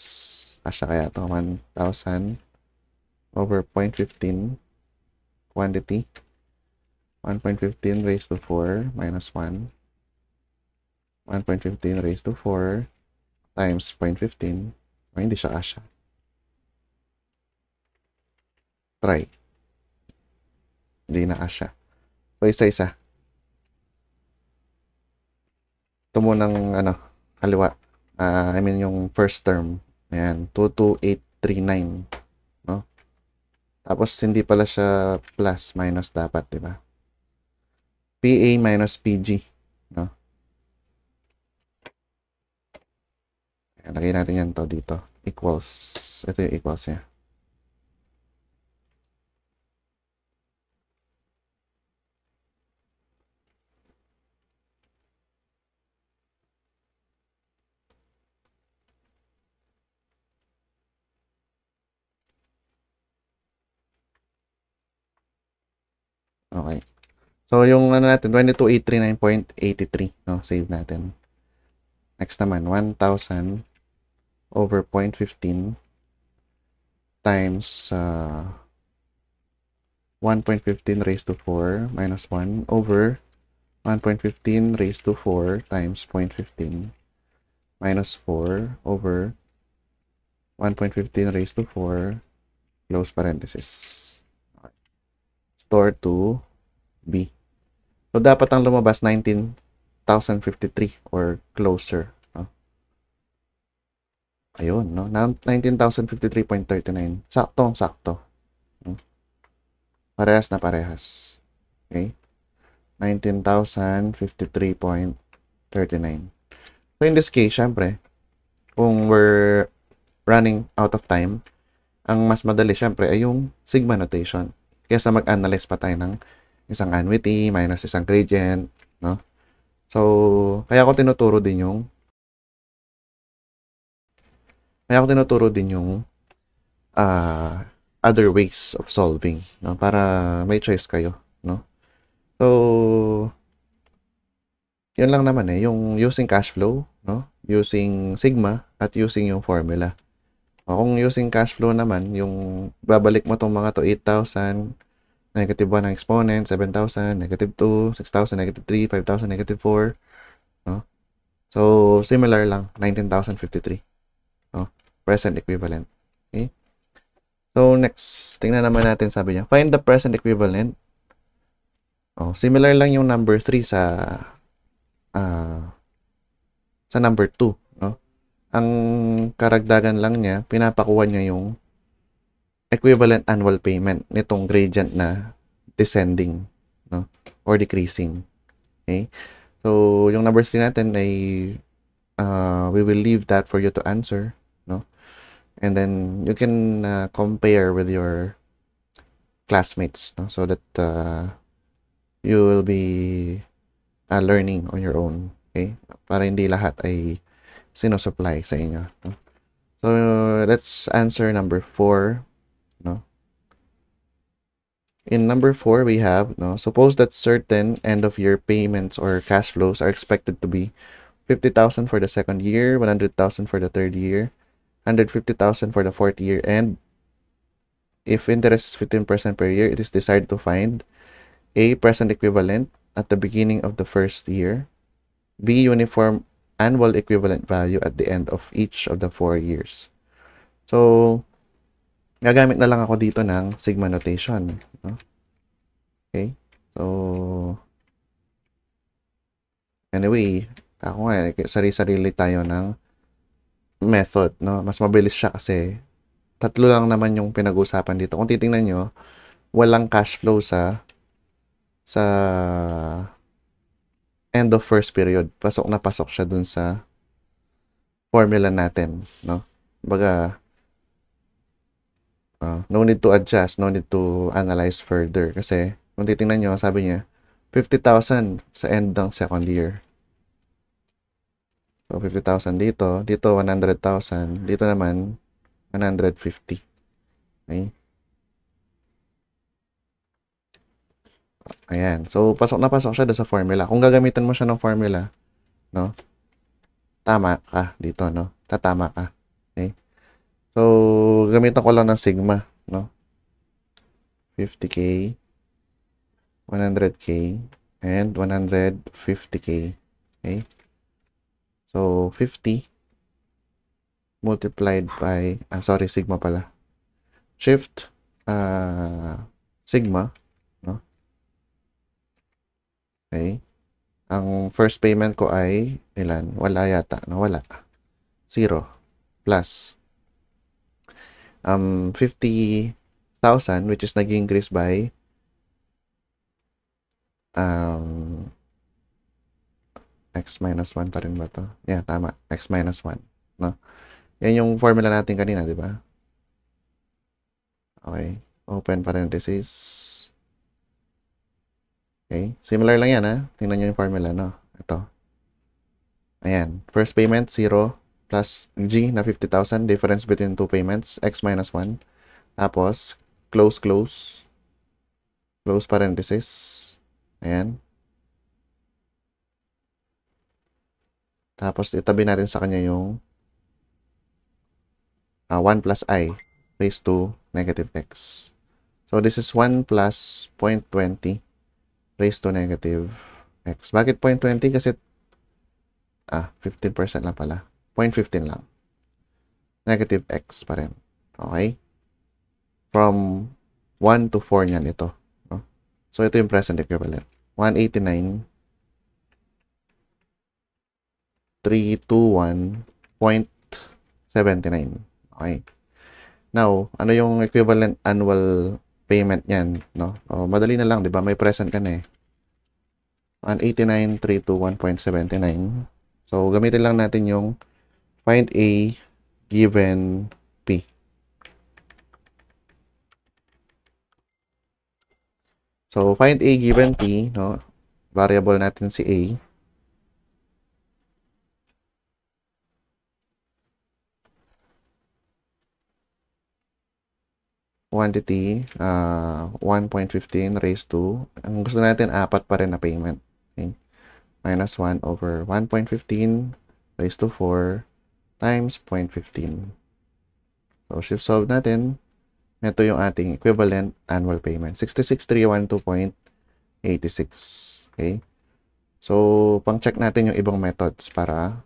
asya kaya ito, 1,000 over 0.15 quantity. 1.15 raised to 4 minus 1. 1.15 raised to 4 times 0.15. O, hindi siya kasya. Try. Hindi na kasya. So, isa-isa. Ito munang, kaliwa. I mean, yung first term. Ayan, 22839. No? Tapos, hindi pala siya plus, minus dapat, diba? PA minus PG. No? Ayan, lagay natin yan to dito. Equals. Ito yung equals niya. Okay. So, yung natin, 22,839.83. No? Save natin. Next naman, 1,000 over 0.15 times 1.15 raised to 4 minus 1 over 1.15 raised to 4 times 0.15 minus 4 over 1.15 raised to 4 close parenthesis. Okay. Store to B. So, dapat ang lumabas 19,053 or closer. No? Ayun, no? 19,053.39. Saktong-sakto. No? Parehas na parehas. Okay? 19,053.39. So, in this case, syempre, kung we're running out of time, ang mas madali, syempre, ay yung sigma notation. Kaya sa mag-analyze pa tayo ng isang annuity minus isang gradient, no? So, kaya ko tinuturo din yung other ways of solving, no? Para may choice kayo, no? So, yun lang naman yung using cash flow, no? Using sigma at using yung formula. O, kung using cash flow naman, yung babalik mo tong mga to 8,000, negative 1 ang exponent, 7,000, negative 2, 6,000, negative 3, 5,000, negative 4, no? So, similar lang, 19,053, no? Present equivalent. Okay? So, next, tingnan naman natin, sabi niya, find the present equivalent. Oh, similar lang yung number 3 sa number 2, no? Ang karagdagan lang niya, pinapakuha niya yung equivalent annual payment nitong gradient na descending, no? Or decreasing. Okay? So, yung number 3 natin ay we will leave that for you to answer, no? And then you can compare with your classmates, no? So that you will be learning on your own, okay? Para hindi lahat ay sinusupply sa inyo, no? So, let's answer number 4, no? In number 4, we have, no, suppose that certain end-of-year payments or cash flows are expected to be 50,000 for the second year, 100,000 for the third year, 150,000 for the fourth year, and if interest is 15% per year, it is desired to find A, present equivalent at the beginning of the first year, B, uniform annual equivalent value at the end of each of the 4 years. So, gagamit na lang ako dito ng sigma notation. No? Okay? So, anyway, ako nga, sarili-sarili tayo ng method. No? Mas mabilis siya kasi tatlo lang naman yung pinag-usapan dito. Kung titingnan nyo, walang cash flow sa end of first period. Pasok na pasok siya dun sa formula natin. No? Baga, no need to adjust, no need to analyze further. Kasi, kung titingnan nyo, sabi niya, 50,000 sa end ng second year. So, 50,000 dito. Dito, 100,000. Dito naman, 150. Okay? Ayan. So, pasok na pasok siya doon sa formula. Kung gagamitan mo siya ng formula, no? Tama ka dito, no? Tatama ka. Okay? So, gamitan ko lang ng sigma, no? 50K, 100K, and 150K. Okay? So, 50 multiplied by, sigma pala. Shift, sigma, no? Okay? Ang first payment ko ay, ilan? Wala yata, no? Wala. 0 plus 50,000 which is nag-increase by x minus 1 pa rin ba to? Yeah, tama. X minus 1. No? Yan yung formula natin kanina, di ba? Okay. Open parenthesis. Okay. Similar lang yan, ha? Tingnan nyo yung formula, no? Ito. Ayan. First payment, 0 plus G na 50,000. Difference between two payments, x minus 1. Tapos, close parenthesis. Ayan. Tapos, itabi natin sa kanya yung 1 plus I raised to negative x. So, this is 1 plus 0.20 raised to negative x. Bakit 0.20? Kasi, 15% lang pala. 0.15 lang. Negative x pa rin. Okay? From 1 to 4 niyan ito. No? So, ito yung present equivalent. 189,321.79. Okay. Now, ano yung equivalent annual payment niyan, no? Madali na lang, 'di ba? May present ka na eh. 189,321.79. So, gamitin lang natin yung find A given P. So, find A given P, no? Variable natin si A. Quantity, 1.15 raised to, ang gusto natin, 4 pa rin na payment. Okay? Minus 1 over 1.15 raised to 4 times 0.15. So, shift solve natin. Ito yung ating equivalent annual payment. 66,312.86. Okay? So, pang-check natin yung ibang methods para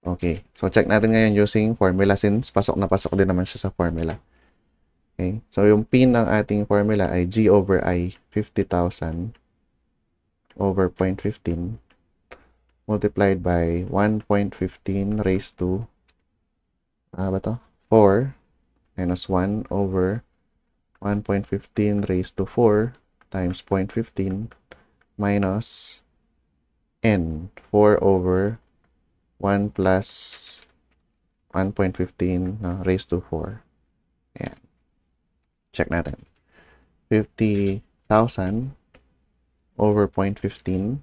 okay. So, check natin ngayon using formula since pasok na pasok din naman siya sa formula. Okay. So, yung P ng ating formula ay G over I 50,000 over 0.15 multiplied by 1.15 raised to 4 minus 1 over 1.15 raised to 4 times 0.15 minus N 4 over 1 plus 1.15 raised to 4. Ayan. Check natin. 50,000 over 0.15.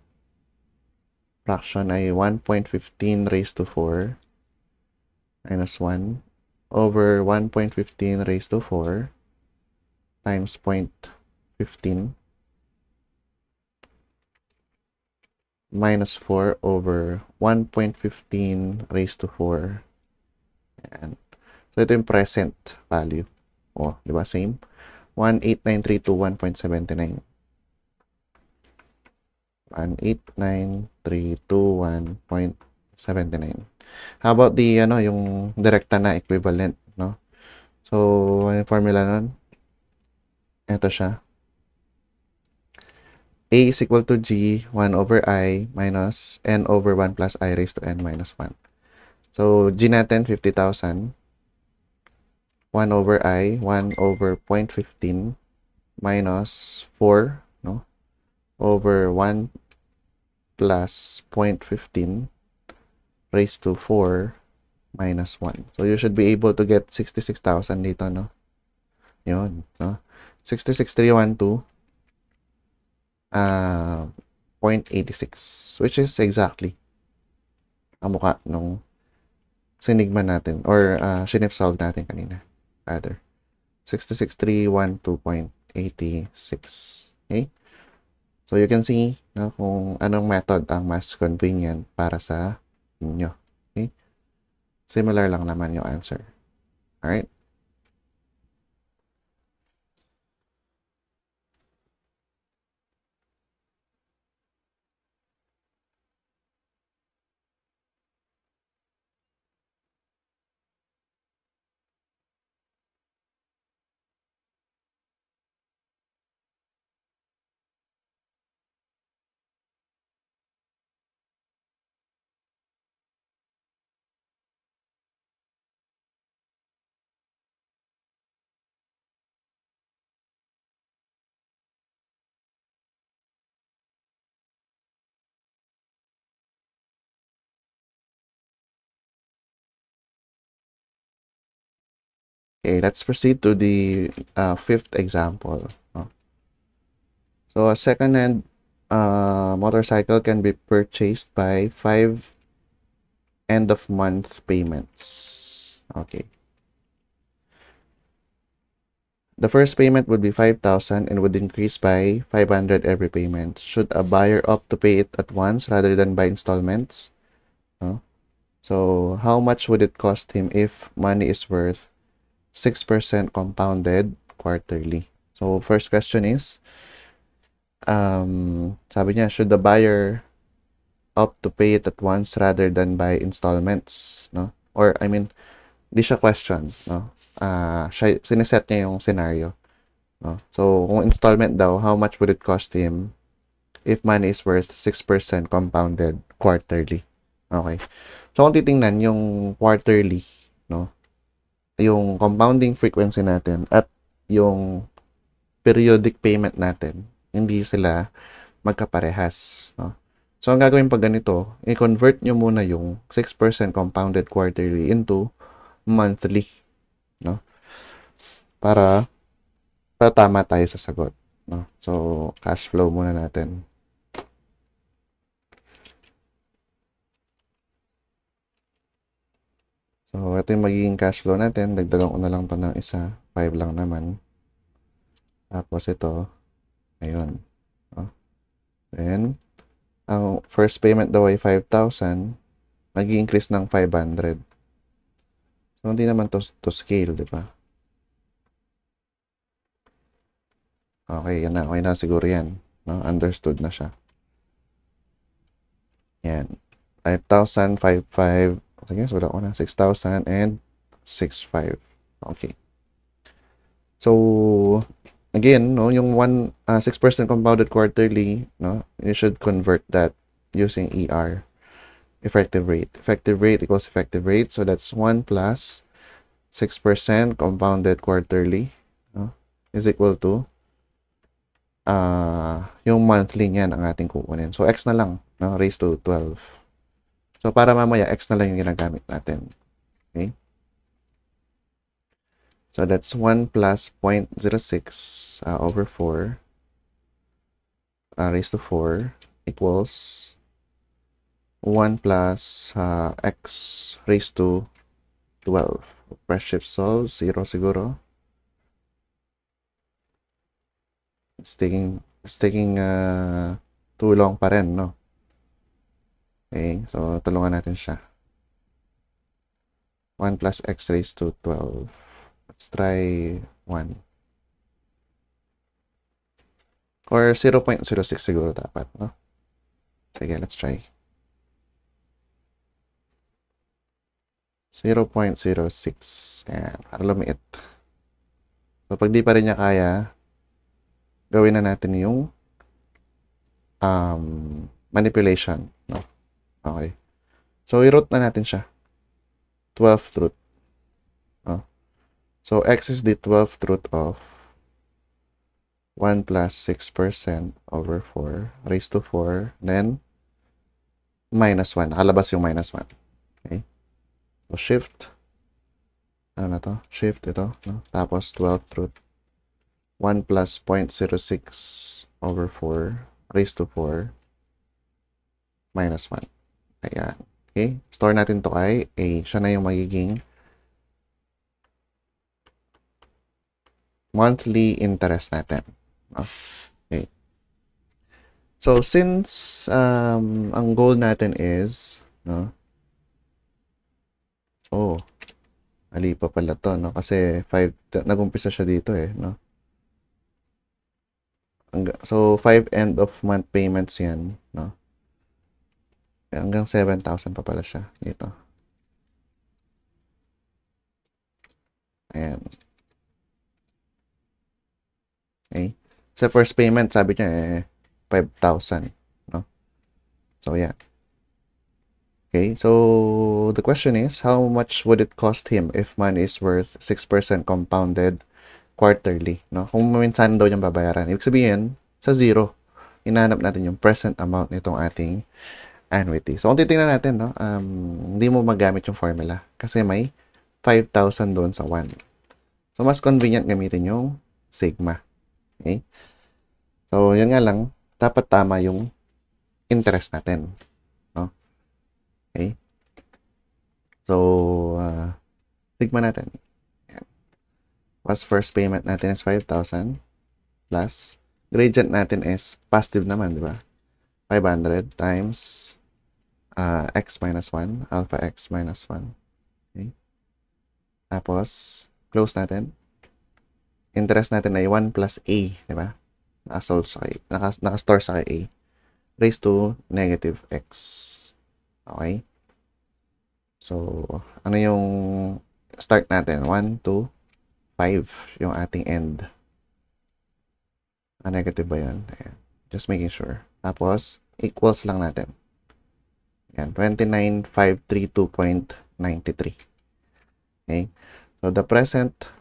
Fraction ay 1.15 raised to 4 minus 1 over 1.15 raised to 4 times 0.15 minus 4 over 1.15 raised to 4. Ayan. So, ito yung present value. Di ba? Same. 189,321.79. 189,321.79. 79. How about the, yung direkta na equivalent, no? So, ano yung formula nun? Ito siya. A is equal to G, 1 over I minus N over 1 plus I raised to N minus 1. So, G natin, 50,000. 1 over I, 1 over 0.15 minus 4, no? Over 1 plus 0.15 raised to 4 minus 1. So, you should be able to get 66,000 dito, no? Yun, no? 66,312 0.86, which is exactly ang mukha nung sinigma natin or sinif solve natin kanina. Rather, 66,312.86. Okay? So, you can see kung anong method ang mas convenient para sa inyo. Okay? Similar lang naman yung answer. Alright? Okay, let's proceed to the fifth example. So, a second-hand motorcycle can be purchased by 5 end-of-month payments. Okay. The first payment would be 5,000 and would increase by 500 every payment. Should a buyer opt to pay it at once rather than by installments? So, how much would it cost him if money is worth 6% compounded quarterly? So, first question is, sabi niya, should the buyer opt to pay it at once rather than by installments, no? Or, I mean, di siya question, no? Sineset niya yung scenario, no? So, kung installment daw, how much would it cost him if money is worth 6% compounded quarterly? Okay. So, kung titingnan yung quarterly, no? Yung compounding frequency natin at yung periodic payment natin, hindi sila magkaparehas, no? So, ang gagawin pag ganito, i-convert nyo muna yung 6% compounded quarterly into monthly, no? Para tama tayo sa sagot, no? So, cash flow muna natin. So, ito yung magiging cash flow natin. Dagdagan ko na lang pa ng isa. 5 lang naman. Tapos ito, ayun. No? Then, ang first payment daw ay 5,000. Nag-increase ng 500. So, hindi naman to scale, di ba? Okay, yan na. Okay na siguro yan. No? Understood na siya. Yan. 5,000, 5,500. Sige, wala ko na. 6,000 and 6,500. Okay. So, again, no, yung 6% compounded quarterly, no, you should convert that using ER, effective rate. Effective rate equals effective rate. So, that's 1 plus 6% compounded quarterly, no, is equal to yung monthly niyan ang ating kukunin. So, X na lang, no, raised to 12. So, para mamaya, X na lang yung ginagamit natin. Okay? So, that's 1 plus 0.06 over 4 raised to 4 equals 1 plus X raised to 12. Press shift solve, 0 siguro. It's taking too long pa rin, no? Okay, so tulungan natin siya. 1 plus X raised to 12. Let's try 1. Or 0.06 siguro dapat, no? Sige, let's try. 0.06. Ayan, para lumiit. So, pag di pa rin niya kaya, gawin na natin yung manipulation. No? Okay. So, i-root na natin siya. 12th root. No? So, x is the 12th root of 1 plus 6% over 4 raised to 4. Then, minus 1. Nakalabas yung minus 1. Okay. So, shift. Ano na to? Shift ito. No? Tapos, 12th root. 1 plus 0.06 over 4 raised to 4 minus 1. Ayan. Okay. Store natin to kay A. Siya na yung magiging monthly interest natin. Okay. So, since ang goal natin is, no? Oh, mali pa pala to, no? Kasi 5, nag-umpisa siya dito eh, no? So, 5 end of month payments yan, no? Hanggang 7,000 pa pala siya dito. Ayan. Okay. Sa first payment, sabi niya eh, 5,000, no? So, yeah. Okay, so the question is, how much would it cost him if money is worth 6% compounded quarterly, no? Kung minsan daw niyang babayaran. Ibig sabihin, sa zero, hinahanap natin yung present amount nitong ating annuity. So, kung titingnan natin, no, hindi mo magamit yung formula kasi may 5,000 doon sa 1. So, mas convenient gamitin yung sigma. Okay? So, yun nga lang, dapat tama yung interest natin. No? Okay? So, sigma natin. Mas first payment natin is 5,000 plus gradient natin is positive naman, di ba? 500 times x minus 1, alpha x minus 1. Okay. Tapos, close natin. Interest natin ay 1 plus a, di ba? Naka-store sa kay a raised to negative x. Okay? So, ano yung start natin? 1, 2, 5 yung ating end. Negative ba yun? Ayan. Just making sure. Tapos, equals lang natin. Ayan, 29,532.93. Okay? So, the present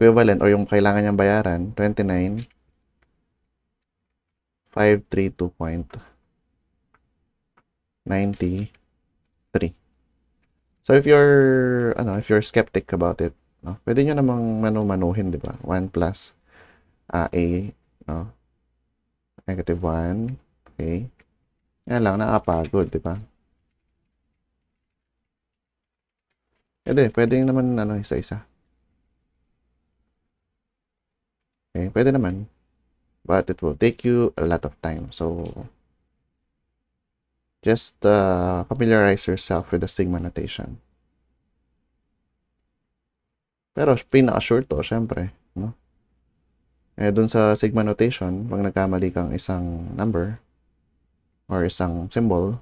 equivalent or yung kailangan niyang bayaran, 29,532.93. So, if you're skeptic about it, no, pwede nyo namang manuhin, di ba? 1 plus a, no? Negative 1. Okay. Yan lang, nakapagod, di ba? Pwede naman, isa-isa. Okay, pwede naman. But it will take you a lot of time. So, just familiarize yourself with the sigma notation. Pero, pinaka-short to, syempre. No? Dun sa sigma notation, pag nagkamali kang isang number or isang symbol,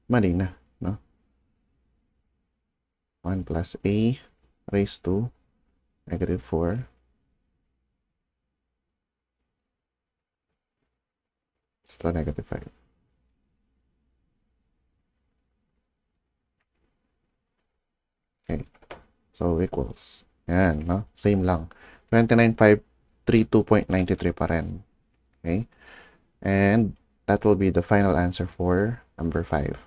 mali na, no? 1 plus a raised to negative 4 still negative 5. Okay. So, equals. Yan, no? Same lang. 29,532.93 pa rin. Okay? And that will be the final answer for number 5.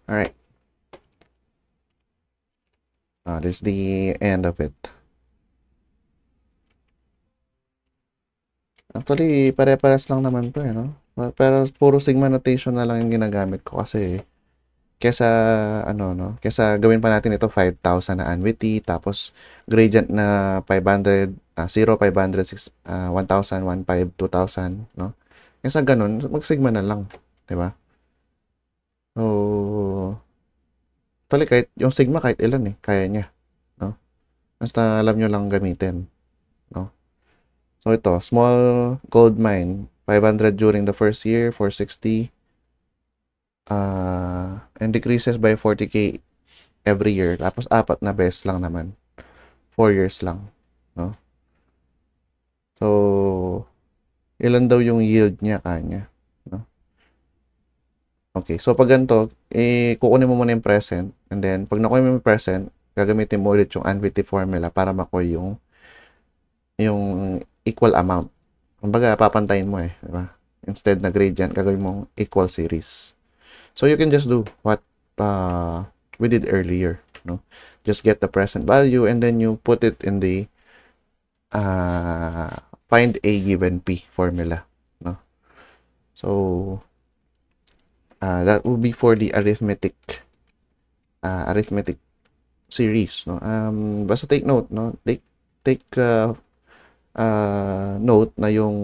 Alright. This is the end of it. Actually, pare-pares lang naman to, no? Pero puro sigma notation na lang yung ginagamit ko kasi kesa kesa gawin pa natin ito 5,000 na annuity tapos gradient na 500, 0, 500, 1,000, 1,500, 2,000, no? Kesa ganun, mag-sigma na lang, 'di ba? So, actually, kahit yung sigma kahit ilan kaya niya, no? Basta alam nyo lang gamitin, no? So, ito, small gold mine, 500 during the first year, 460. and decreases by 40k every year. Tapos 4 na beses lang naman. 4 years lang, no? So, ilan daw yung yield niya kanya, no? Okay, so pag ganito, kukunin mo muna yung present, and then pag nakuha mo yung present, gagamitin mo ulit yung annuity formula para makuha yung equal amount. Kumbaga, papantayin mo di ba? Instead na gradient, gagawin mong equal series. So you can just do what we did earlier, no? Just get the present value and then you put it in the find a given p formula, no? So that will be for the arithmetic series, no? Basta take note, no? Take note na yung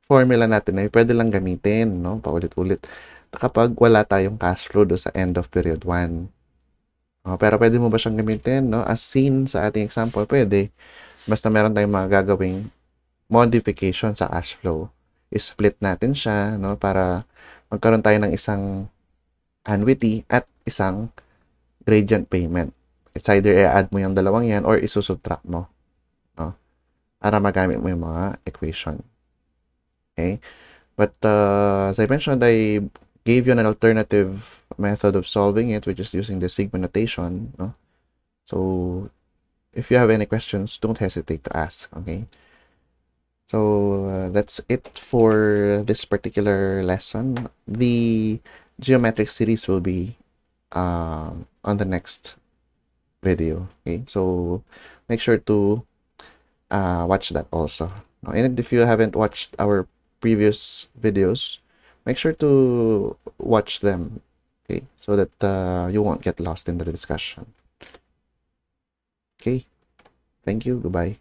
formula natin ay pwede lang gamitin, no? Paulit-ulit kapag wala tayong cash flow do sa end of period 1. Pero pwede mo ba siyang gamitin, no? As seen sa ating example, pwede. Basta meron tayong mga gagawing modification sa cash flow. I-split natin siya, no? Para magkaroon tayo ng isang annuity at isang gradient payment. It's either i-add mo yung dalawang yan or isusubtract mo, no? Para magamit mo yung mga equation. Okay? But as I mentioned, I gave you an alternative method of solving it, which is using the sigma notation, no? So if you have any questions, don't hesitate to ask, okay? So that's it for this particular lesson. The geometric series will be on the next video, okay? So make sure to watch that also. And if you haven't watched our previous videos, make sure to watch them, okay? So that you won't get lost in the discussion. Okay, thank you, goodbye.